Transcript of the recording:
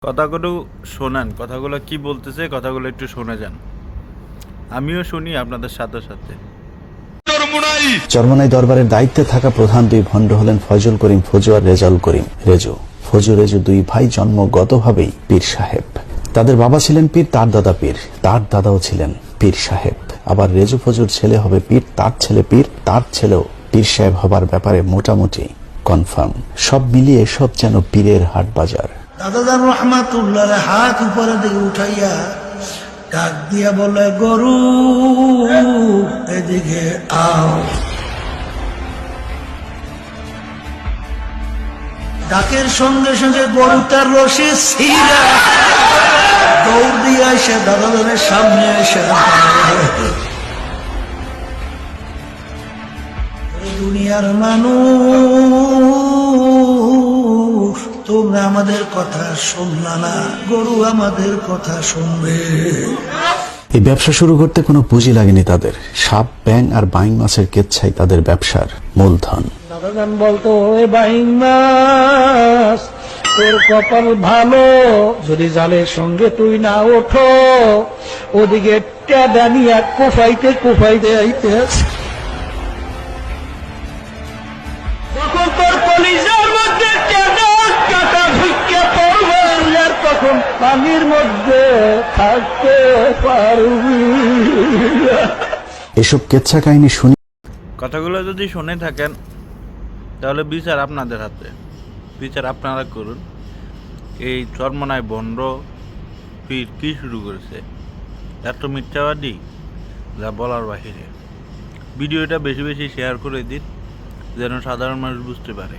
কথাগুলো শোনান, কথাগুলো কি বলতেছে, কথাগুলো একটু শুনে যান। আমিও শুনি আপনাদের সাথে সাথে। চরমোনাই দরবারের দায়িত্বে থাকা প্রধান দুই ভণ্ড হলেন ফয়জুল করিম ফজু আর রেজাউল করিম রেজু। ফজু রেজু দুই ভাই জন্মগতভাবেই পীর সাহেব। তাদের বাবা ছিলেন পীর, তার দাদা পীর, তার দাদাও ছিলেন পীর সাহেব। আবার রেজু ফজুর ছেলে হবে পীর, তার ছেলে পীর, তার ছেলেও পীর সাহেব হবার ব্যাপারে মোটামুটি কনফার্ম। সব মিলিয়ে সব যেন পীরের হাট বাজার। দাদাদার রহমাতুল্লাহ হাত উপরে দিকে উঠাইয়া ডাক দিয়া বলে, গরু এদিকে আও। ডাকের সঙ্গে সঙ্গে গরুটার রশি ছিঁড়া দৌড় দিয়ে এসে দাদাদারের সামনে এসে দুনিয়ার মানুষ, তোমরা আমাদের কথা শুনলা না, গরু আমাদের কথা শুনবে। এই ব্যবসা শুরু করতে কোনো পুঁজি লাগেনি তাদের। সাপ, ব্যাং আর বাইং মাছের কেচ্ছাই তাদের ব্যবসার মূলধন। দাদাজান বলতো, ওই বাইং মাছ, তোর কপাল ভালো যদি জালের সঙ্গে তুই না ওঠো। ওদিকে টেডানিয়া কোফাইতে কোফাইতে আইতে আছে। তখন তোর কলিজার মধ্যে কাটা ঢুকে পড়বে, আর তখন পানির মধ্যে থাকতে পারবি। এসব কেচ্ছা কাহিনী শুনি কথাগুলো যদি শুনে থাকেন তাহলে বিচার আপনাদের হাতে, বিচার আপনারা করুন। এই চরমোনাই ভণ্ড পীর কী শুরু করেছে, এত মিথ্যাবাদী যা বলার বাহিরে। ভিডিওটা বেশি বেশি শেয়ার করে দিন যেন সাধারণ মানুষ বুঝতে পারে।